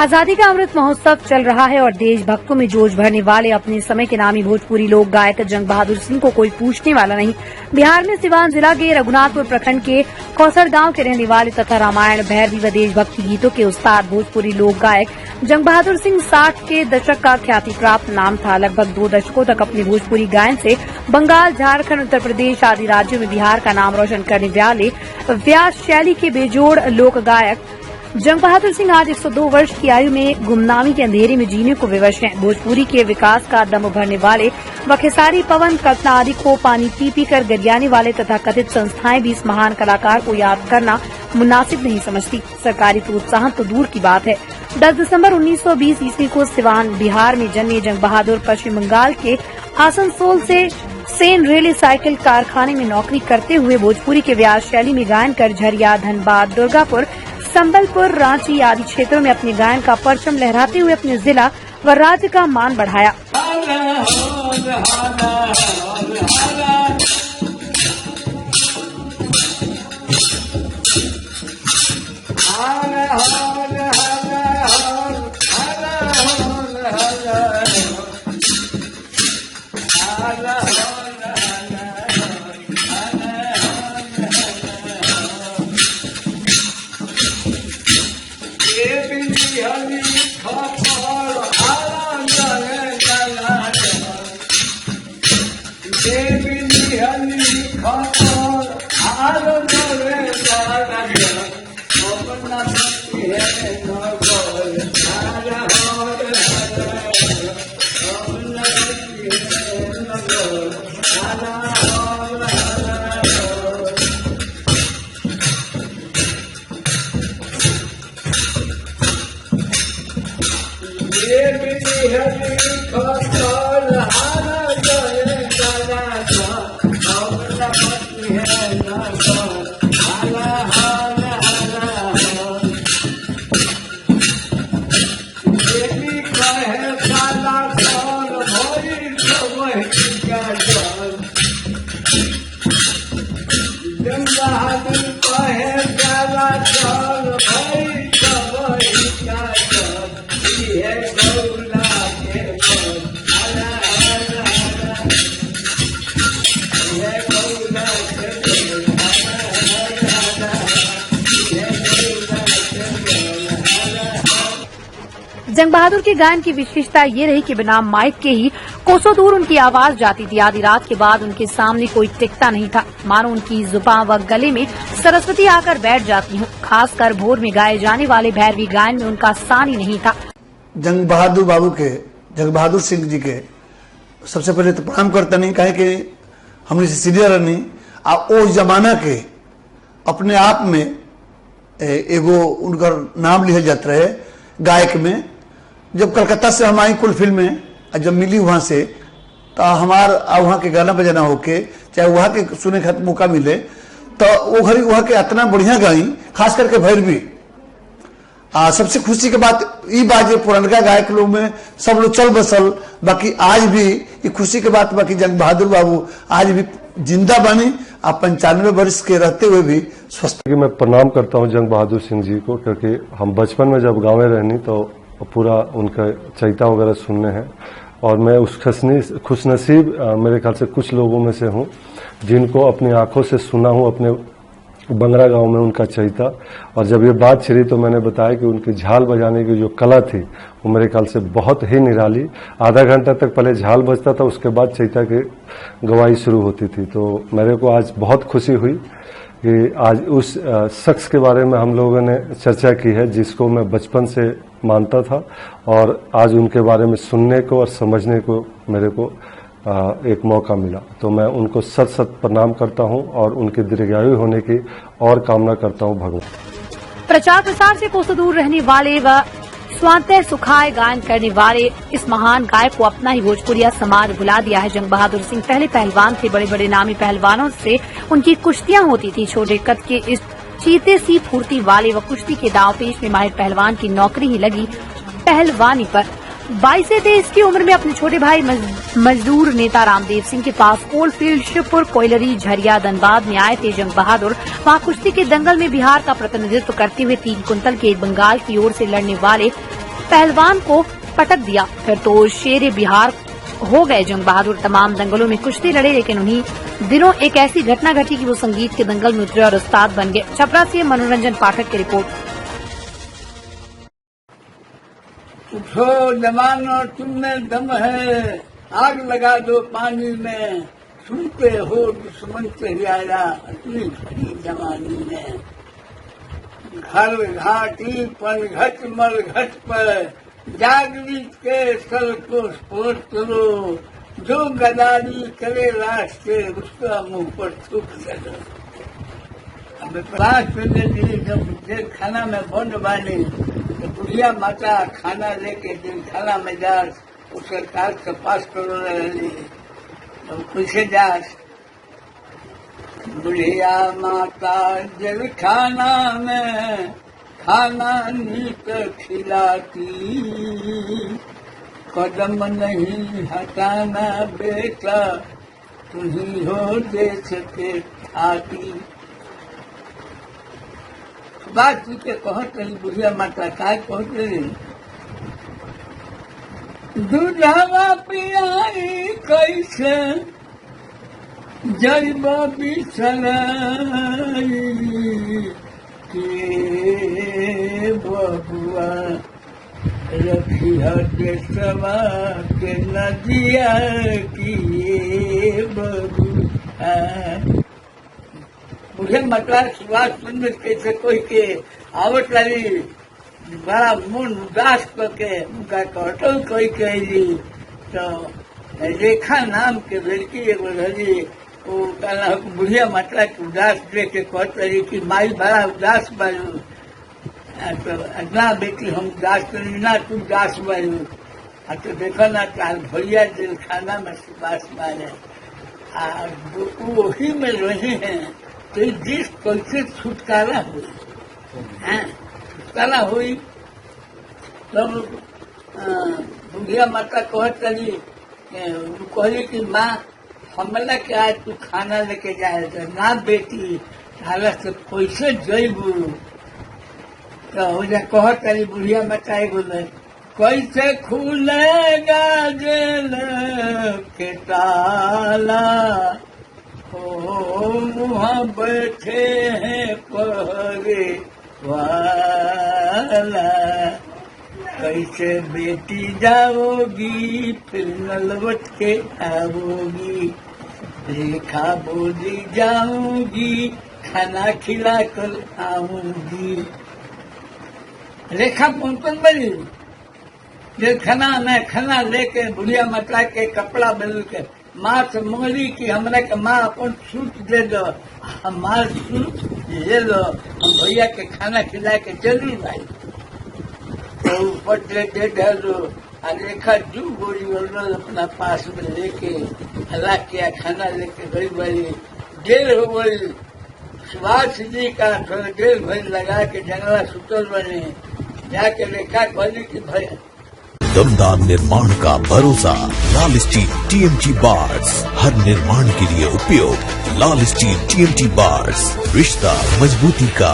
आजादी का अमृत महोत्सव चल रहा है और देशभक्तों में जोश भरने वाले अपने समय के नामी भोजपुरी लोक गायक जंग बहादुर सिंह को कोई पूछने वाला नहीं। बिहार में सिवान जिला के रघुनाथपुर प्रखंड के कौसर गांव के रहने वाले तथा रामायण, भैरवी व देशभक्ति गीतों के उस्ताद भोजपुरी लोक गायक जंग बहादुर सिंह 60 के दशक का ख्याति प्राप्त नाम था। लगभग 2 दशकों तक अपने भोजपुरी गायन से बंगाल, झारखंड, उत्तर प्रदेश आदि राज्यों में बिहार का नाम रोशन करने वाले व्यास शैली के बेजोड़ लोक गायक जंग बहादुर सिंह आज 102 वर्ष की आयु में गुमनामी के अंधेरे में जीने को विवश हैं। भोजपुरी के विकास का दम भरने वाले व खेसारी, पवन, कल्पना आदि को पानी पी पी कर गरियाने वाले तथा कथित संस्थाएं भी इस महान कलाकार को याद करना मुनासिब नहीं समझती। सरकारी प्रोत्साहन तो दूर की बात है। 10 दिसंबर 1920 ईस्वी को सिवान, बिहार में जन्मे जंग बहादुर पश्चिम बंगाल के आसनसोल से सेन रेले साइकिल कारखाने में नौकरी करते हुए भोजपुरी के व्यास शैली में गायन कर झरिया, धनबाद, दुर्गापुर, संबलपुर, रांची आदि क्षेत्रों में अपने गायन का परचम लहराते हुए अपने जिला व राज्य का मान बढ़ाया। जंग बहादुर के गायन की विशेषता ये रही कि बिना माइक के ही कोसों दूर उनकी आवाज जाती थी। आधी रात के बाद उनके सामने कोई टिकता नहीं था, मानो उनकी जुबान व गले में सरस्वती आकर बैठ जाती हूँ। खासकर भोर में गाए जाने वाले भैरवी गायन में उनका सान ही नहीं था। जंग बहादुर सिंह जी के सबसे पहले तो प्रणाम करता नहीं, कहे कि हमने सीनियर नहीं आ ओ जमाना के अपने आप में एगो उनकर नाम लिखल जाता रहे गायक में। जब कलकत्ता से हम आई कुल फिल्में, जब मिली वहां से तो हमार वहाँ के गाना बजाना होके चाहे वहाँ के सुने का मौका मिले तो वो घड़ी वहाँ के इतना बढ़िया गाई, खास करके भैरवी। सबसे खुशी के बात ये बात पुरनका गायक लोग में सब लोग चल बसल, बाकी आज भी ये खुशी के बात बाकी जंग बहादुर बाबू आज भी जिंदा बनी, आप 95 वर्ष के रहते हुए भी स्वस्थ। मैं प्रणाम करता हूं जंग बहादुर सिंह जी को, क्योंकि हम बचपन में जब गाँव में रहनी तो पूरा उनका चैता वगैरह सुनने हैं और मैं उस खुशनसीब मेरे ख्याल से कुछ लोगों में से हूं जिनको अपनी आंखों से सुना हूं अपने बंगरा गांव में उनका चैता। और जब ये बात छिड़ी तो मैंने बताया कि उनकी झाल बजाने की जो कला थी वो मेरे ख्याल से बहुत ही निराली। आधा घंटा तक पहले झाल बजता था, उसके बाद चैता की गवाही शुरू होती थी। तो मेरे को आज बहुत खुशी हुई कि आज उस शख्स के बारे में हम लोगों ने चर्चा की है जिसको मैं बचपन से मानता था और आज उनके बारे में सुनने को और समझने को मेरे को एक मौका मिला। तो मैं उनको सत सत प्रणाम करता हूं और उनके दीर्घायु होने की और कामना करता हूं भगवान। प्रचार प्रसार से कोसों दूर रहने वाले व स्वांतः सुखाए गायन करने वाले इस महान गायक को अपना ही भोजपुरिया समाज भुला दिया है। जंग बहादुर सिंह पहले पहलवान थे। बड़े बड़े नामी पहलवानों से उनकी कुश्तियां होती थी। छोटे कद के इस चीते सी फुर्ती वाले व कुश्ती के दांवपेच में माहिर पहलवान की नौकरी ही लगी पहलवानी पर। 22 की उम्र में अपने छोटे भाई मजदूर नेता रामदेव सिंह के पास कोलफील्ड, शिवपुर, कोयलरी, झरिया, धनबाद में आए थे जंग बहादुर। वहां कुश्ती के दंगल में बिहार का प्रतिनिधित्व करते हुए 3 कुंतल के एक बंगाल की ओर से लड़ने वाले पहलवान को पटक दिया। फिर तो शेर बिहार हो गए जंग बहादुर। तमाम दंगलों में कुश्ती लड़े, लेकिन उन्हीं दिनों एक ऐसी घटना घटी कि वो संगीत के दंगल में उतरे और उस्ताद बन गए। छपरा से मनोरंजन पाठक की रिपोर्ट। उठो जवानों, तुममें दम है, आग लगा दो पानी में, सुनते हो दुश्मन चेहरा अपनी खड़ी जवानी में। घर घाटी पर घट मर घट पर जागृत के सल को स्फोट करो, जो गदारी करे रास्ते उसका मुंह पर थूक चलो। अब क्लास में जब जेल खाना में बंद बानी तो बुढ़िया माता खाना लेके जेल खाना में जास, उस सरकार से पास करो रही तो कैसे जास। बुढ़िया माता जेल खाना में खाना नीक खिलाती, कदम नहीं हटाना बेटा, तुम्ही हो देश के छाती। बात के कहत रही बुढ़िया माता, काय कहत रही, दूधवा पियाई कैसे जैब बिसराई, के बबुआ रखिया देशवा के नदिया की बबुआ। मुझे मतलब सुभाष चंद्र कैसे कोई के आवत रही, बड़ा मन उदास करके उनका कटल कोई कहली तो रेखा नाम के लड़की एगो रही, वो कहना बुढ़िया माता के उदास देख के कहत रही कि माई बड़ा उदास बालू, तो ना बेटी हम उदास करी ना तू उदास बालू। तो देखो ना तार भैया जेल खाना में सुबास मारे वही में रहे हैं, तो जिस कैसे छुटकारा हुई, छुटकारा हुई तब बुढ़िया माता कहत रही, कहली कि माँ हमला के आज तू खाना लेके जाए, ना बेटी हालत से कैसे जैबू। तो हो जा कहत रही बुढ़िया माता एगो कैसे खुलेगा जेल के ताला, ओ मुँह बैठे हैं पहरे वाला, कैसे बेटी जाओगी फिर न लौट के आओगी, रेखा बोली जाऊंगी खाना खिला कर आऊंगी। रेखा पहुंचन बनी जे खाना लेके बुढ़िया माता के कपड़ा बदल के माँ से मंगली कि हमरा के माँ अपन सूट दे दो, हमार सूट ले लो, हम भैया के खाना खिला के चलू भाई। तो ऊपर दे दो, रेखा जू गोली वोल अपना पास में लेके हला किया, खाना लेके गई वाली जेल हो गई। सुभाष जी का थोड़ा देर भर लगा के जंगला सुतल बने, जाके रेखा कहली कि भाई दमदार निर्माण का भरोसा लाल स्टील TMT बार्स, हर निर्माण के लिए उपयोग लाल स्टील TMT बार्स, रिश्ता मजबूती का।